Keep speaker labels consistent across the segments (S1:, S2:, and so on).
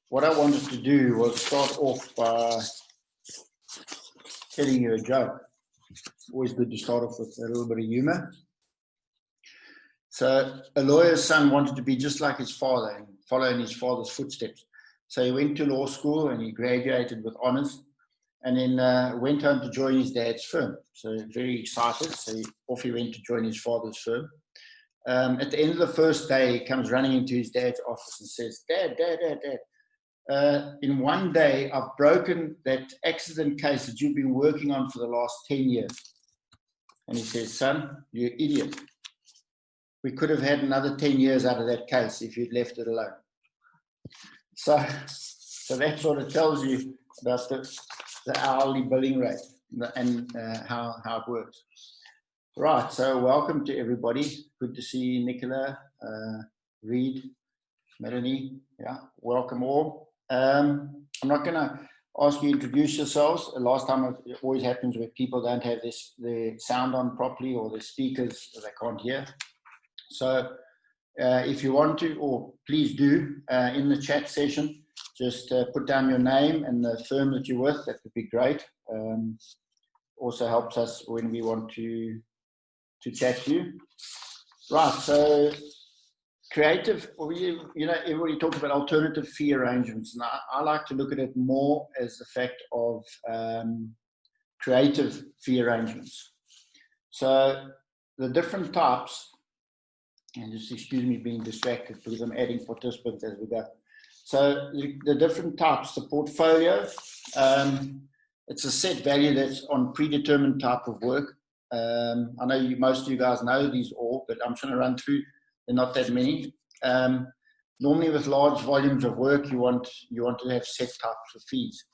S1: what I wanted to do was start off by telling you a joke. Always good to start off with a little bit of humor. So a lawyer's son wanted to be just like his father and follow in his father's footsteps. So he went to law school and he graduated with honors, and then went home to join his dad's firm. So very excited. So off he went to join his father's firm. At the end of the first day, he comes running into his dad's office and says, Dad, in one day, I've broken that accident case that you've been working on for the last 10 years. And he says, son, you idiot. We could have had another 10 years out of that case if you'd left it alone. So that sort of tells you about the hourly billing rate and how it works. Right, so welcome to everybody. Good to see Nicola, Reed, Melanie. Yeah, welcome all. I'm not going to ask you to introduce yourselves. Last time it always happens where people don't have the sound on properly or the speakers, they can't hear. So if you want to, or please do, in the chat session, just put down your name and the firm that you're with. That would be great. Also helps us when we want to chat to you. Right, so creative, you know, everybody talks about alternative fee arrangements, and I like to look at it more as the fact of creative fee arrangements. So the different types, and just excuse me being distracted because I'm adding participants as we go. So the different types, the portfolio, it's a set value that's on predetermined type of work. I know most of you guys know these all, but I'm just going to run through. They're not that many. Normally with large volumes of work, you want to have set types of fees.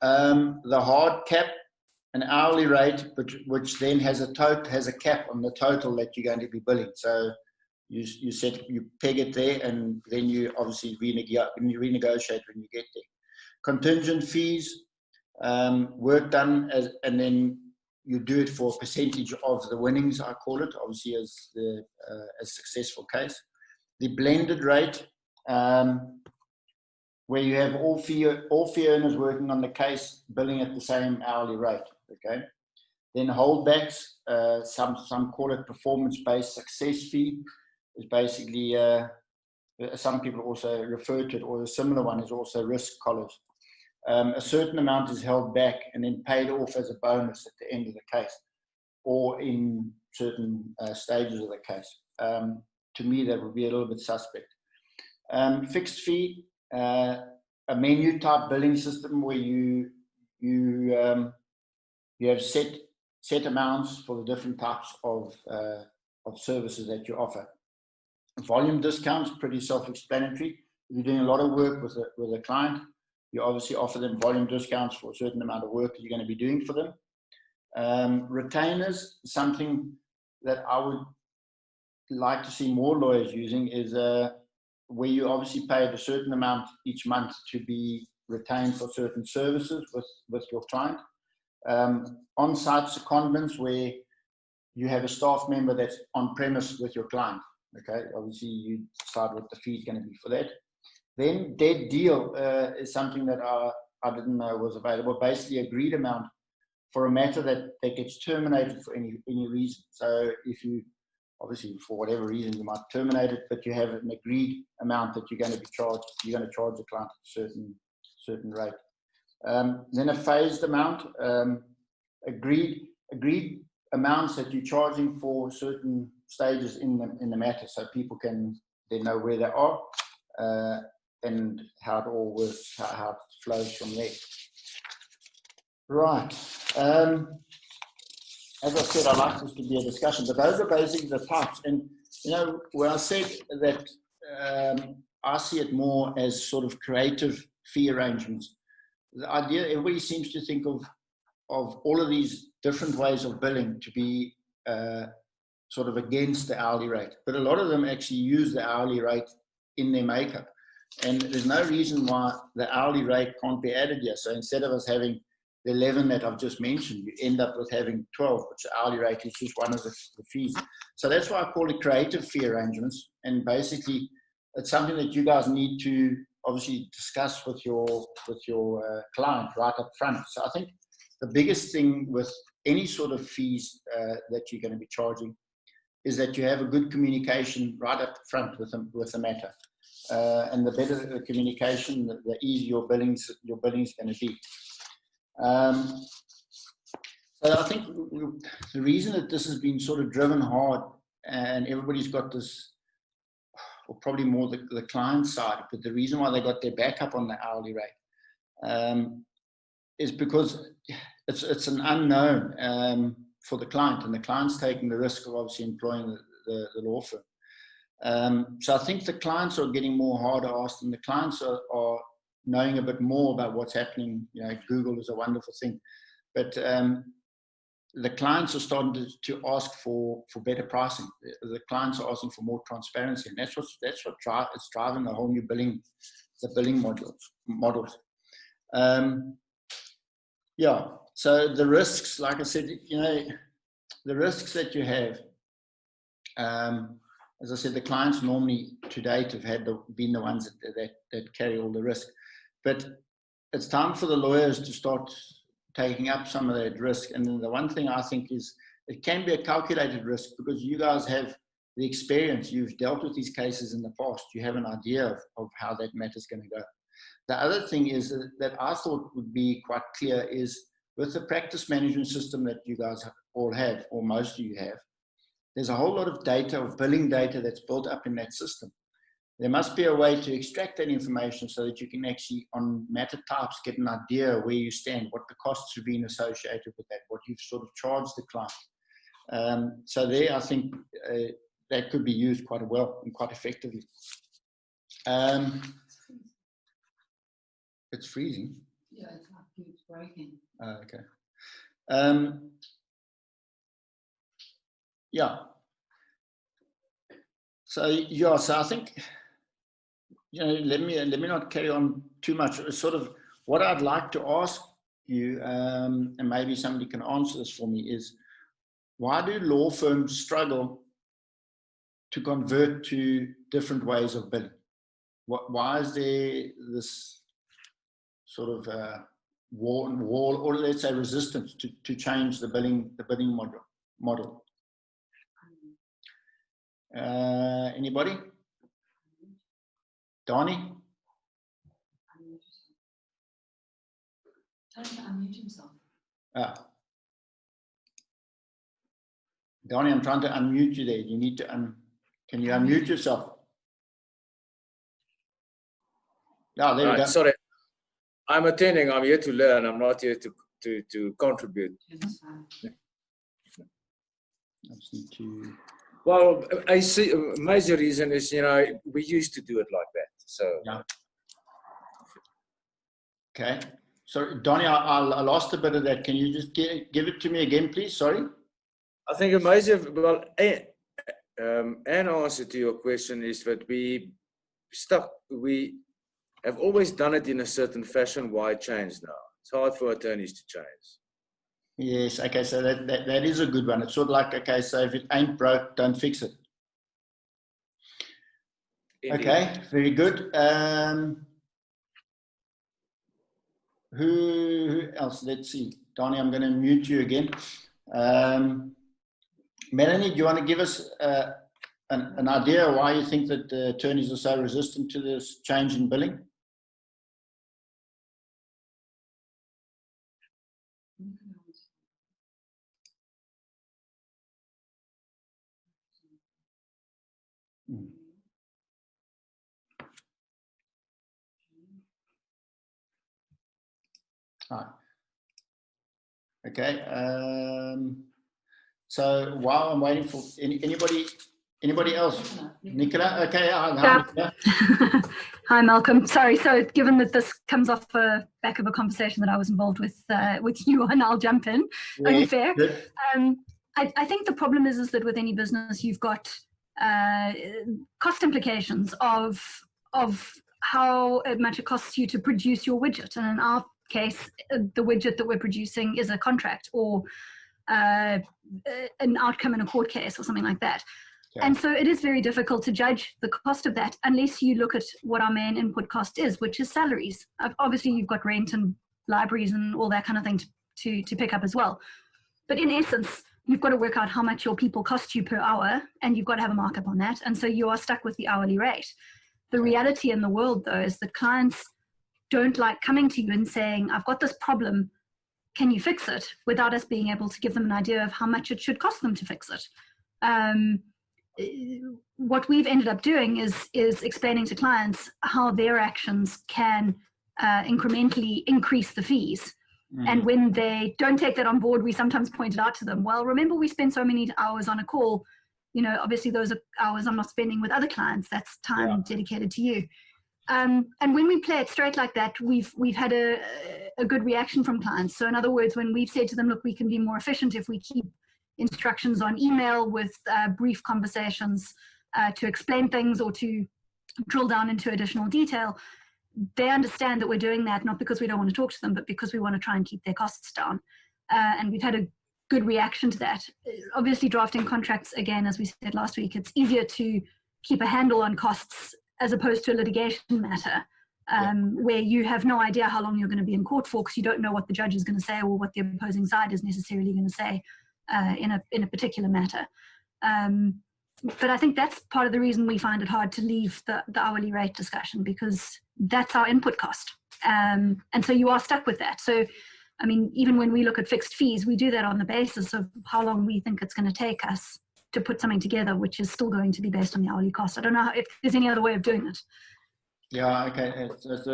S1: The hard cap, an hourly rate, which then has a cap on the total that you're going to be billing. So you peg it there, and then you obviously renegotiate when you get there. Contingent fees, work done and then you do it for a percentage of the winnings, I call it, obviously as a successful case. The blended rate, where you have all fee earners working on the case billing at the same hourly rate. Okay. Then holdbacks, some call it performance-based success fee, is basically some people also refer to it, or a similar one is also risk collars. A certain amount is held back and then paid off as a bonus at the end of the case, or in certain stages of the case. To me, that would be a little bit suspect. Fixed fee, a menu type billing system where you have set amounts for the different types of services that you offer. Volume discounts, pretty self-explanatory. If you're doing a lot of work with a client, you obviously offer them volume discounts for a certain amount of work that you're going to be doing for them. Retainers, something that I would like to see more lawyers using, is where you obviously pay a certain amount each month to be retained for certain services with your client. On-site secondments, where you have a staff member that's on premise with your client. Okay, obviously you decide what the fee is going to be for that. Then dead deal is something that I didn't know was available. Basically, agreed amount for a matter that gets terminated for any reason. So if you, obviously for whatever reason you might terminate it, but you have an agreed amount that you're going to be charged. You're going to charge the client at a certain rate. Then a phased amount, agreed amounts that you're charging for certain stages in the matter, so people can then know where they are. And how it all works, how it flows from there. Right. As I said, I like this to be a discussion, but those are basically the types. And, you know, where I said that I see it more as sort of creative fee arrangements. The idea, everybody seems to think of all of these different ways of billing to be sort of against the hourly rate. But a lot of them actually use the hourly rate in their makeup. And there's no reason why the hourly rate can't be added here. So instead of us having the 11 that I've just mentioned, you end up with having 12, which the hourly rate is just one of the fees. So that's why I call it creative fee arrangements. And basically, it's something that you guys need to obviously discuss with your client right up front. So I think the biggest thing with any sort of fees that you're going to be charging is that you have a good communication right up front with the matter. And the better the communication, the easier your billing's going to be. So I think the reason that this has been sort of driven hard, and everybody's got this, or probably more the client side, but the reason why they got their backup on the hourly rate is because it's an unknown for the client, and the client's taking the risk of obviously employing the law firm. So I think the clients are getting more harder asked, and the clients are knowing a bit more about what's happening. You know, Google is a wonderful thing, but the clients are starting to ask for better pricing. The clients are asking for more transparency, and that's it's driving the whole new billing models. Yeah. So the risks, like I said, you know, the risks that you have. As I said, the clients normally to date have been the ones that carry all the risk, but it's time for the lawyers to start taking up some of that risk. And then the one thing I think is it can be a calculated risk because you guys have the experience. You've dealt with these cases in the past. You have an idea of how that matter is going to go. The other thing is that I thought would be quite clear is with the practice management system that you guys all have, or most of you have, there's a whole lot of data, of billing data that's built up in that system. There must be a way to extract that information so that you can actually, on matter types, get an idea where you stand, what the costs have been associated with that, what you've sort of charged the client. So there, I think that could be used quite well and quite effectively. It's freezing.
S2: Yeah, it's like it's breaking.
S1: Okay. Yeah. So yeah, so I think, you know, let me not carry on too much. It's sort of what I'd like to ask you, and maybe somebody can answer this for me, is why do law firms struggle to convert to different ways of billing? Why is there this sort of wall, or let's say resistance to change the billing model? Anybody? Donnie?
S2: Tell him to unmute himself.
S1: Donnie, I'm trying to unmute you there. You need to can you unmute yourself? Yeah, there we go.
S3: Sorry, I'm attending. I'm here to learn. I'm not here to contribute.
S1: I just need to.
S3: Well, I see. A major reason is, you know, we used to do it like that. So.
S1: Yeah. Okay. So, Donnie, I lost a bit of that. Can you just give it to me again, please? Sorry.
S3: I think a major, well, an answer to your question is that we have always done it in a certain fashion. Why change now? It's hard for attorneys to change.
S1: Yes. Okay. So that is a good one. It's sort of like, okay, so if it ain't broke, don't fix it. Indeed. Okay. Very good. Who else? Let's see. Donnie, I'm going to mute you again. Melanie, do you want to give us an idea why you think that the attorneys are so resistant to this change in billing? Right. Okay. So while I'm waiting for anybody else, Nicola. Okay.
S4: Hi, hi, Malcolm. Sorry. So, given that this comes off the back of a conversation that I was involved with you, and I'll jump in. Yeah, only fair. I think the problem is that with any business, you've got cost implications of how much it costs you to produce your widget, and in our case, the widget that we're producing is a contract or an outcome in a court case or something like that. And so it is very difficult to judge the cost of that unless you look at what our main input cost is, which is salaries. Obviously, you've got rent and libraries and all that kind of thing to pick up as well. But in essence, you've got to work out how much your people cost you per hour, and you've got to have a markup on that. And so you are stuck with the hourly rate. The reality in the world, though, is that clients don't like coming to you and saying, I've got this problem, can you fix it? Without us being able to give them an idea of how much it should cost them to fix it. What we've ended up doing is explaining to clients how their actions can incrementally increase the fees. And when they don't take that on board, we sometimes point it out to them. Well, remember, we spend so many hours on a call. You know, obviously those are hours I'm not spending with other clients. That's time dedicated to you. And when we play it straight like that, we've had a good reaction from clients. So in other words, when we've said to them, look, we can be more efficient if we keep instructions on email with brief conversations to explain things or to drill down into additional detail, they understand that we're doing that not because we don't want to talk to them, but because we want to try and keep their costs down. And we've had a good reaction to that. Obviously, drafting contracts, again, as we said last week, it's easier to keep a handle on costs as opposed to a litigation matter where you have no idea how long you're going to be in court for because you don't know what the judge is going to say or what the opposing side is necessarily going to say in a particular matter. But I think that's part of the reason we find it hard to leave the hourly rate discussion, because that's our input cost. And so you are stuck with that. So, I mean, even when we look at fixed fees, we do that on the basis of how long we think it's going to take us to put something together, which is still going to be based on the hourly cost. I don't know if there's any other way of doing it.
S1: Yeah, okay, so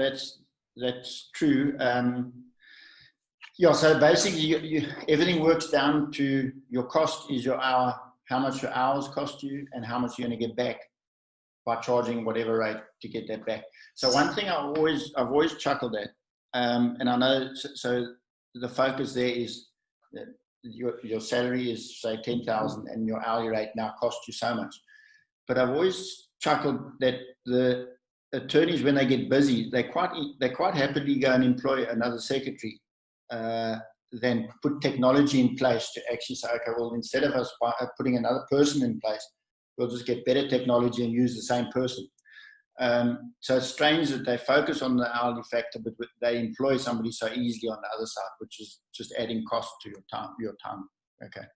S1: that's true. Yeah, so basically everything works down to your cost is your hour, how much your hours cost you and how much you're going to get back by charging whatever rate to get that back. So one thing I've always chuckled at, and I know, so the focus there is that your salary is say 10,000 and your hourly rate now costs you so much. But I've always chuckled that the attorneys, when they get busy, they quite happily go and employ another secretary than put technology in place to actually say, okay, well, instead of us putting another person in place, we'll just get better technology and use the same person. So it's strange that they focus on the hourly factor, but they employ somebody so easily on the other side, which is just adding cost to your time. Okay.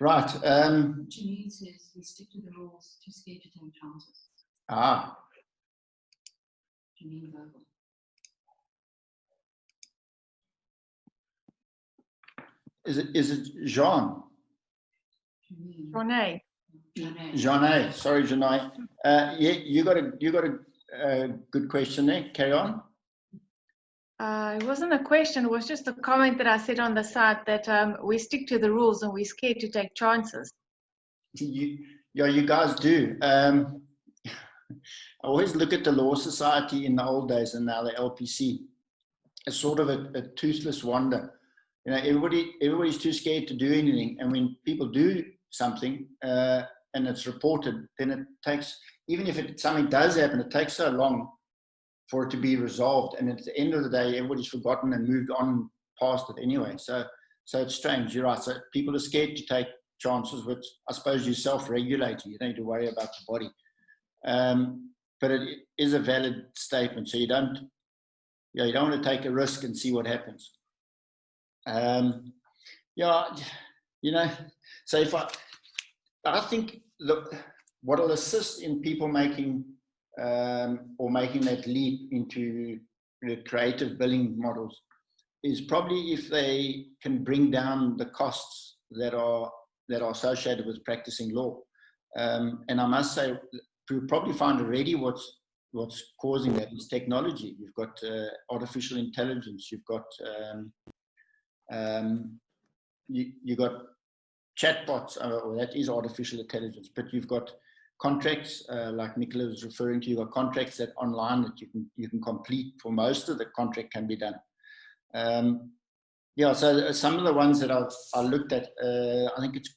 S1: Right.
S2: Janine says we stick to the rules, too scared to take chances.
S1: Ah.
S2: Janine Vogel.
S1: Is it Jean?
S2: Janine.
S1: Jeanne. Sorry, Jeanne. Yeah, you got a good question there. Carry on.
S5: It wasn't a question. It was just a comment that I said on the side that we stick to the rules and we're scared to take chances.
S1: You guys do. I always look at the Law Society in the old days and now the LPC. It's sort of a toothless wonder. You know, everybody's too scared to do anything, and when people do something and it's reported, then it takes, even if something does happen, it takes so long for it to be resolved, and at the end of the day, everybody's forgotten and moved on past it anyway. So it's strange. You're right. So people are scared to take chances, which I suppose you self-regulate. You don't need to worry about the body. But it is a valid statement. So you don't want to take a risk and see what happens. So if I think, look, what will assist in people making that leap into the creative billing models is probably if they can bring down the costs that are associated with practicing law. And I must say, you'll probably find already what's causing that is technology. You've got artificial intelligence. You've got you got chatbots, or that is artificial intelligence, but you've got contracts like Nicola was referring to. You've got contracts that online that you can complete. For most of the contract can be done. So some of the ones that I looked at, I think it's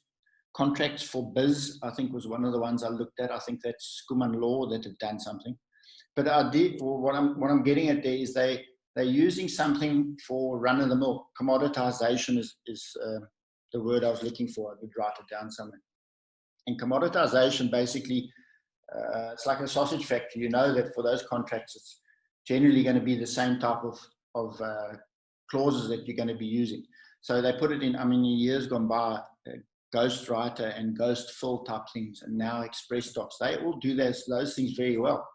S1: Contracts for Biz, I think was one of the ones I looked at. I think that's Skuman Law that have done something. But what I'm getting at there is they're using something for And commoditization basically, it's like a sausage factory. You know that for those contracts, it's generally going to be the same type of clauses that you're going to be using. So they put it in, I mean, in years gone by, ghost writer and ghost fill type things, and now express docs, they all do those things very well.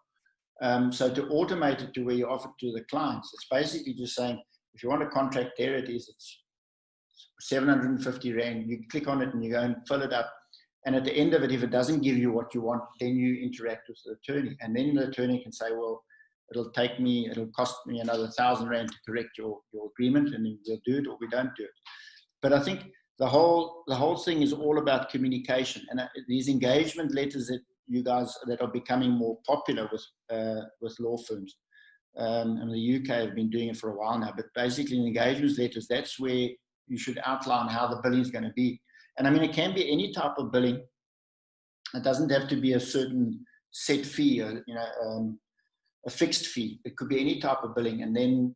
S1: So to automate it to where you offer to the clients, it's basically just saying, if you want a contract, there it is, it's 750 Rand, you click on it and you go and fill it up. And at the end of it, if it doesn't give you what you want, then you interact with the attorney. And then the attorney can say, well, it'll cost me another 1,000 Rand to correct your agreement, and then we'll do it or we don't do it. But I think the whole thing is all about communication. And these engagement letters that you guys, that are becoming more popular with law firms, and the UK have been doing it for a while now, but basically in engagement letters, that's where you should outline how the billing is going to be. And I mean, it can be any type of billing. It doesn't have to be a certain set fee, or, you know, a fixed fee. It could be any type of billing. And then,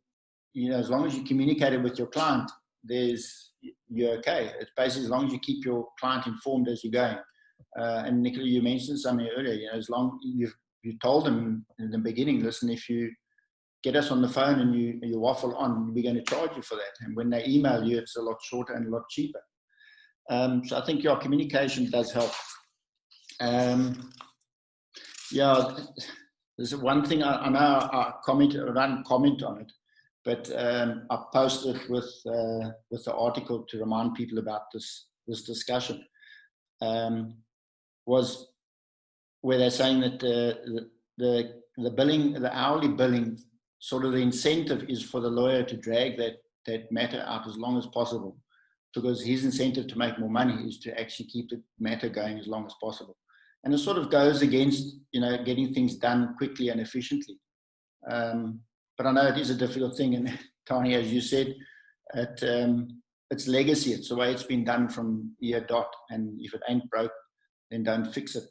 S1: you know, as long as you communicate it with your client, you're okay. It's basically as long as you keep your client informed as you're going. And Nicola, you mentioned something earlier, you know, as long you told them in the beginning, listen, if you get us on the phone and you waffle on, we're going to charge you for that. And when they email you, it's a lot shorter and a lot cheaper. So I think your communication does help. Yeah, there's one thing I know I don't comment on it, but I posted with the article to remind people about this discussion. Was where they're saying that the billing, the hourly billing, sort of the incentive is for the lawyer to drag that matter out as long as possible, because his incentive to make more money is to actually keep the matter going as long as possible. And it sort of goes against, you know, getting things done quickly and efficiently. But I know it is a difficult thing. And Tani, as you said, it's legacy. It's the way it's been done from year dot. And if it ain't broke, then don't fix it.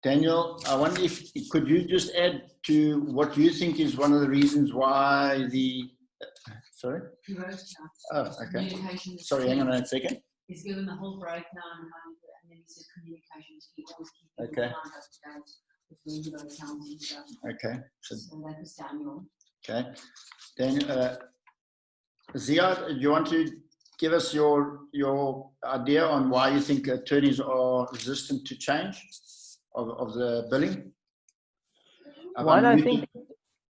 S1: Daniel, I wonder if could you just add to what you think is one of the reasons why sorry?
S2: You wrote it
S1: Oh,
S2: down.
S1: okay.
S2: Communication is
S1: Sorry,
S2: key.
S1: hang on a second.
S2: He's given the whole breakdown and how you do it, and then he said communication is key. Always keep
S1: Okay.
S2: your mind up to date with when you go accounting stuff.
S1: Okay. So
S2: that was Daniel.
S1: okay. Then, Ziad, do you want to give us your idea on why you think attorneys are resistant to change of the billing?
S6: Well, I think.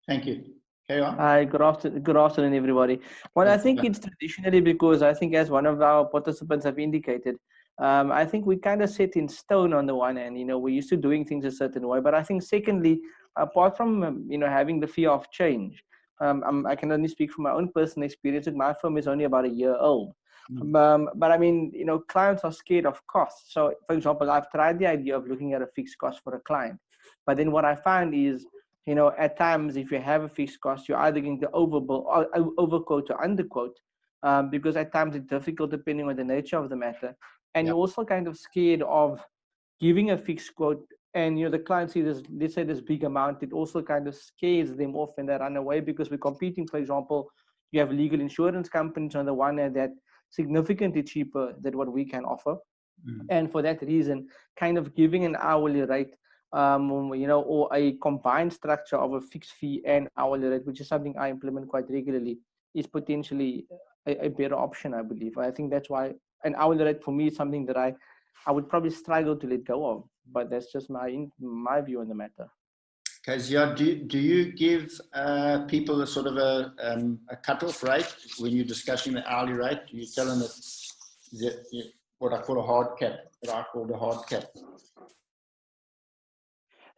S1: Thank you. Carry on.
S6: Hi, good afternoon, everybody. Well, I think it's traditionally because I think, as one of our participants have indicated, I think we kind of set in stone on the one hand, you know, we're used to doing things a certain way. But I think secondly, apart from, you know, having the fear of change, I can only speak from my own personal experience. My firm is only about a year old. But I mean, you know, clients are scared of costs. So, for example, I've tried the idea of looking at a fixed cost for a client. But then what I find is, you know, at times, if you have a fixed cost, you're either going to overquote or underquote, because at times it's difficult depending on the nature of the matter. And you're also kind of scared of giving a fixed quote, and, you know, the client sees this, let's say this big amount, it also kind of scares them off and they run away, because we're competing. For example, you have legal insurance companies on the one hand that significantly cheaper than what we can offer. And for that reason, kind of giving an hourly rate, you know, or a combined structure of a fixed fee and hourly rate, which is something I implement quite regularly, is potentially a better option, I believe. I think that's why an hourly rate for me is something that I would probably struggle to let go of, but that's just my view on the matter. Okay,
S1: Ziad, do you give people a sort of a cut-off rate when you're discussing the hourly rate? Do you tell them that what I call a hard cap, what I call the hard cap?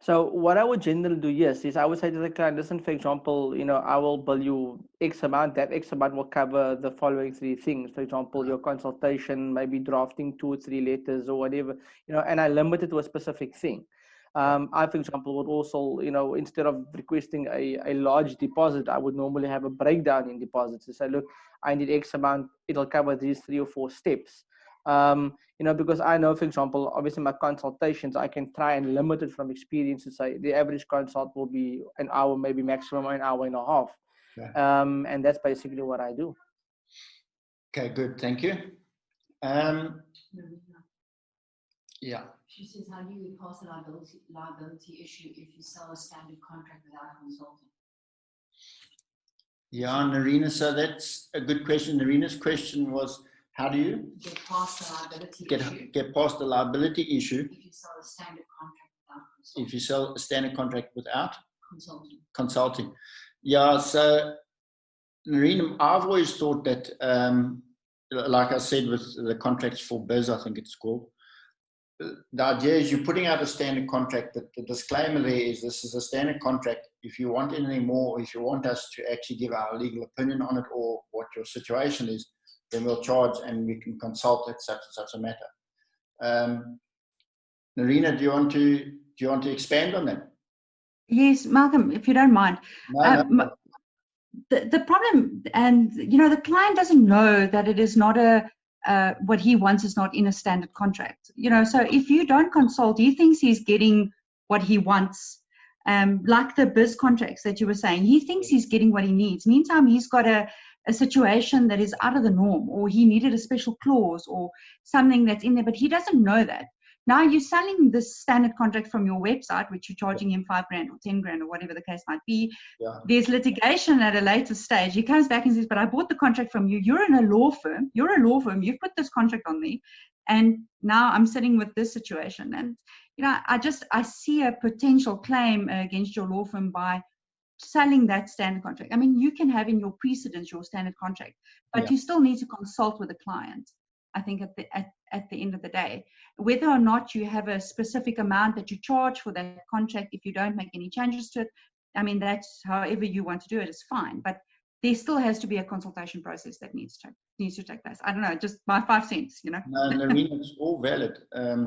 S6: So what I would generally do, yes, is I would say to the client, listen, for example, you know, I will bill you X amount. That X amount will cover the following three things. For example, your consultation, maybe drafting 2 or 3 letters or whatever, you know, and I limit it to a specific thing. I, for example, would also, you know, instead of requesting a large deposit, I would normally have a breakdown in deposits to say, look, I need X amount. It'll cover these 3 or 4 steps. You know, because I know, for example, obviously my consultations, I can try and limit it from experience to say the average consult will be an hour, maybe maximum an hour and a half. Okay. And that's basically what I do.
S1: Okay, good. Thank you. Yeah.
S2: She says, how do you pass the liability issue if you sell a standard contract without consulting?
S1: Yeah, Narina, so that's a good question. Narina's question was, how do you
S2: Get past the liability issue
S1: get past the liability issue
S2: if you sell a standard contract without consulting?
S1: if you sell a standard contract without
S2: Consulting.
S1: consulting? Yeah, so Narina, I've always thought that, like I said, with the contracts for biz, I think it's called, the idea is you're putting out a standard contract, but the disclaimer there is this is a standard contract. If you want anything more, or if you want us to actually give our legal opinion on it or what your situation is, then we'll charge and we can consult at such and such a matter. Narina, do you want to expand on that?
S7: Yes, Malcolm, if you don't mind.
S1: No.
S7: The problem, and the client doesn't know that it is not what he wants is not in a standard contract. So if you don't consult, he thinks he's getting what he wants. Like the biz contracts that you were saying, he thinks he's getting what he needs. Meantime, he's got a situation that is out of the norm, or he needed a special clause or something that's in there, but he doesn't know that. Now you're selling this standard contract from your website, which you're charging him $5,000 or $10,000 or whatever the case might be.
S1: Yeah.
S7: There's litigation at a later stage. He comes back and says, but I bought the contract from you. You're in a law firm. You're a law firm. You've put this contract on me. And now I'm sitting with this situation. And, I see a potential claim against your law firm by selling that standard contract. I mean, you can have in your precedence your standard contract, but you still need to consult with the client. I think at the end of the day, whether or not you have a specific amount that you charge for that contract, if you don't make any changes to it, I mean, that's however you want to do it is fine. But there still has to be a consultation process that needs to take place. I don't know, just my 5 cents,
S1: No, Narina, it's all valid.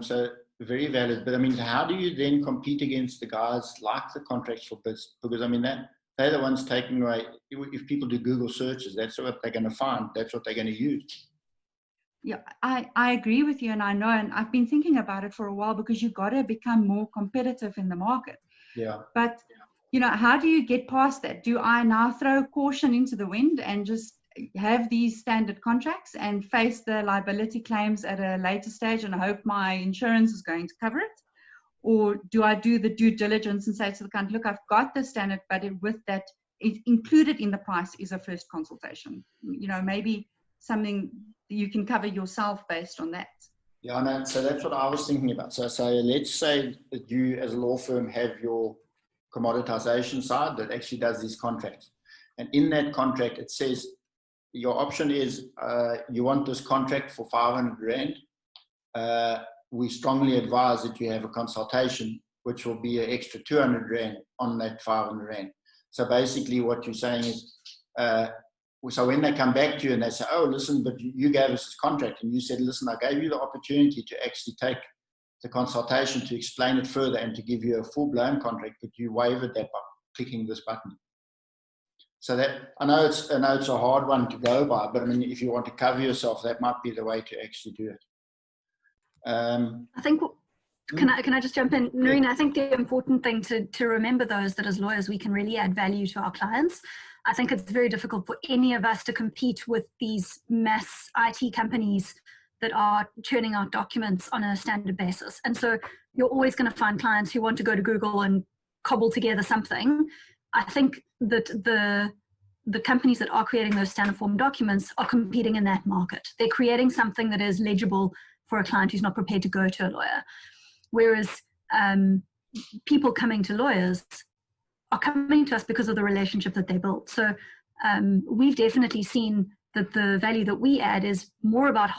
S1: So very valid. But I mean, how do you then compete against the guys like the contracts for biz? Because I mean, they're the ones taking away. If people do Google searches, that's what they're going to find. That's what they're going to use.
S7: Yeah, I agree with you, and I know, and I've been thinking about it for a while, because you've got to become more competitive in the market.
S1: Yeah.
S7: But how do you get past that? Do I now throw caution into the wind and just have these standard contracts and face the liability claims at a later stage and hope my insurance is going to cover it? Or do I do the due diligence and say to the client, look, I've got the standard, but with that, included in the price is a first consultation. Maybe something you can cover yourself based on that.
S1: Yeah, I know. So that's what I was thinking about. So let's say that you as a law firm have your commoditization side that actually does these contracts. And in that contract, it says your option is you want this contract for 500 Rand. We strongly advise that you have a consultation, which will be an extra 200 Rand on that 500 Rand. So basically what you're saying is, so when they come back to you and they say, oh, listen, but you gave us this contract, and you said, listen, I gave you the opportunity to actually take the consultation to explain it further and to give you a full-blown contract, but you waived that by clicking this button. So that, I know it's a hard one to go by, but I mean, if you want to cover yourself, that might be the way to actually do it.
S4: I think, can I just jump in? Narina, I think the important thing to remember, though, is that as lawyers, we can really add value to our clients. I think it's very difficult for any of us to compete with these mass IT companies that are churning out documents on a standard basis. And so you're always going to find clients who want to go to Google and cobble together something. I think that the companies that are creating those standard form documents are competing in that market. They're creating something that is legible for a client who's not prepared to go to a lawyer. Whereas people coming to lawyers are coming to us because of the relationship that they built. So we've definitely seen that the value that we add is more about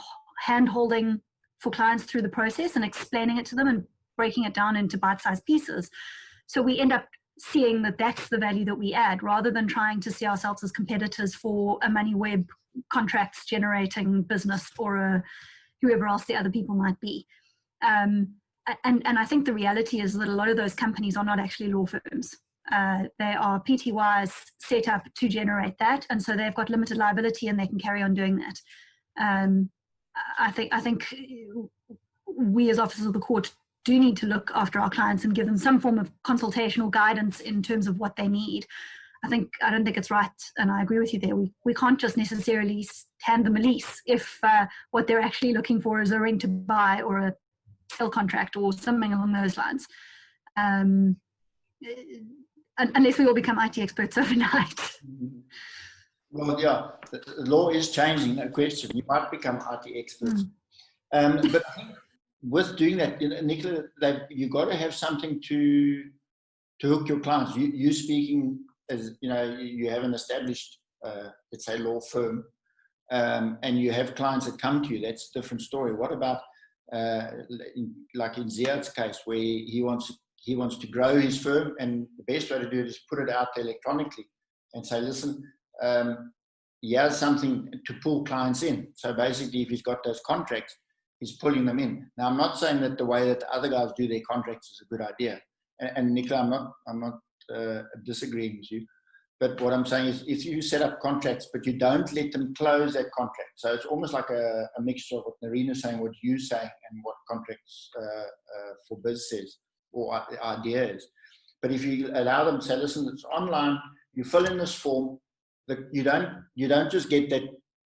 S4: hand-holding for clients through the process and explaining it to them and breaking it down into bite-sized pieces. So we end up seeing that that's the value that we add, rather than trying to see ourselves as competitors for a money web contracts generating business for whoever else the other people might be. And I think the reality is that a lot of those companies are not actually law firms. They are PTYs set up to generate that, and so they've got limited liability and they can carry on doing that. I think we as officers of the court do need to look after our clients and give them some form of consultational guidance in terms of what they need. I don't think it's right, and I agree with you there. We can't just necessarily hand them a lease if what they're actually looking for is a rent to buy or sale contract or something along those lines. Unless we all become IT experts overnight.
S1: Well, yeah, the law is changing, no question. You might become IT experts. But I think with doing that, Nicola, you've got to have something to hook your clients. You speaking as, you have an established, let's say, law firm, and you have clients that come to you. That's a different story. What about, like in Ziad's case, where he wants to grow his firm, and the best way to do it is put it out there electronically and say, listen, here's something to pull clients in. So basically, if he's got those contracts, he's pulling them in. Now, I'm not saying that the way that the other guys do their contracts is a good idea. And Nicola, I'm not disagreeing with you. But what I'm saying is, if you set up contracts, but you don't let them close that contract, so it's almost like a mixture of what Narina's saying, what you're saying, and what contracts for biz says, or idea is. But if you allow them to say, listen, it's online, you fill in this form, you don't just get that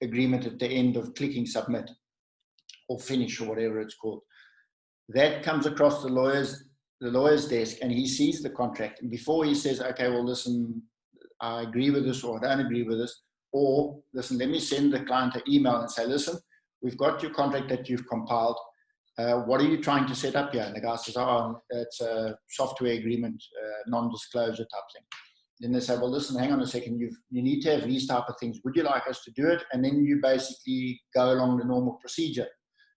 S1: agreement at the end of clicking submit or finish or whatever it's called. That comes across the lawyer's desk, and he sees the contract. And before he says, okay, well, listen, I agree with this, or I don't agree with this, or listen, let me send the client an email and say, listen, we've got your contract that you've compiled. What are you trying to set up here? And the guy says, oh, it's a software agreement, non-disclosure type thing. Then they say, well, listen, hang on a second, you need to have these type of things. Would you like us to do it? And then you basically go along the normal procedure.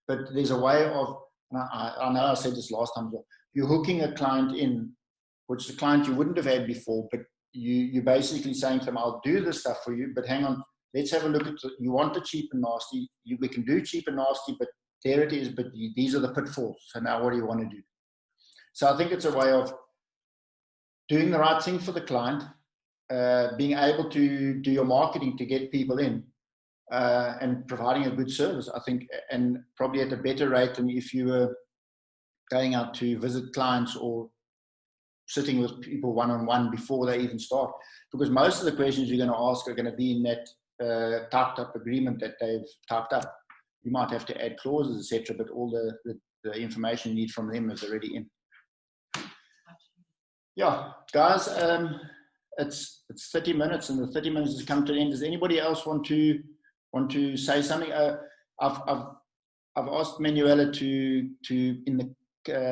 S1: But there's a way of, I know I said this last time, you're hooking a client in, which is a client you wouldn't have had before, but you're basically saying to them, I'll do this stuff for you, but hang on, let's have a look at, you want the cheap and nasty, we can do cheap and nasty, but there it is, but these are the pitfalls. So now what do you want to do? So I think it's a way of doing the right thing for the client, being able to do your marketing to get people in, and providing a good service, I think, and probably at a better rate than if you were going out to visit clients or sitting with people one-on-one before they even start. Because most of the questions you're going to ask are going to be in that typed up agreement that they've typed up. You might have to add clauses, etc., but all the information you need from them is already in. Yeah, guys, it's 30 minutes, and the 30 minutes has come to an end. Does anybody else want to say something? I've asked Manuela to in the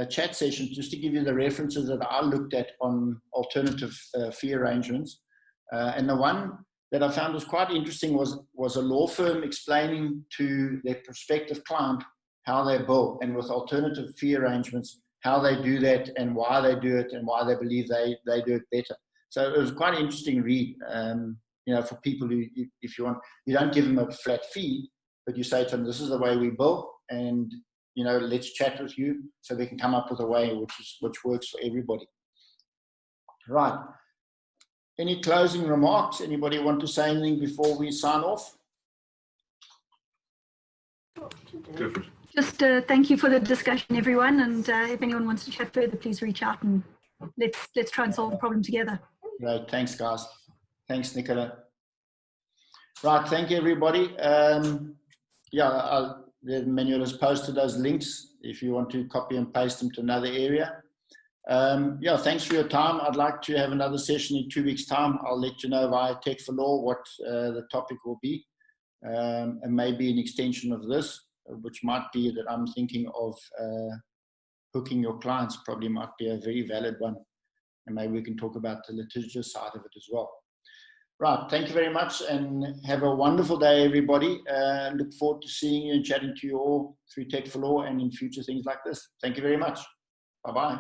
S1: chat session just to give you the references that I looked at on alternative fee arrangements, and the one that I found was quite interesting was a law firm explaining to their prospective client how they bill, and with alternative fee arrangements, how they do that and why they do it and why they believe they do it better. So it was quite an interesting read, for people who, if you want, you don't give them a flat fee, but you say to them, this is the way we bill, and let's chat with you so we can come up with a way which works for everybody. Right. Any closing remarks? Anybody want to say anything before we sign off?
S4: Just thank you for the discussion, everyone. And if anyone wants to chat further, please reach out and let's try and solve the problem together.
S1: Great. Thanks, guys. Thanks, Nicola. Right. Thank you, everybody. The Manuel has posted those links if you want to copy and paste them to another area. Thanks for your time. I'd like to have another session in 2 weeks' time. I'll let you know via Tech for Law what the topic will be, and maybe an extension of this, which might be that I'm thinking of hooking your clients, probably might be a very valid one. And maybe we can talk about the litigious side of it as well. Right. Thank you very much, and have a wonderful day, everybody. Look forward to seeing you and chatting to you all through Tech for Law and in future things like this. Thank you very much. Bye-bye.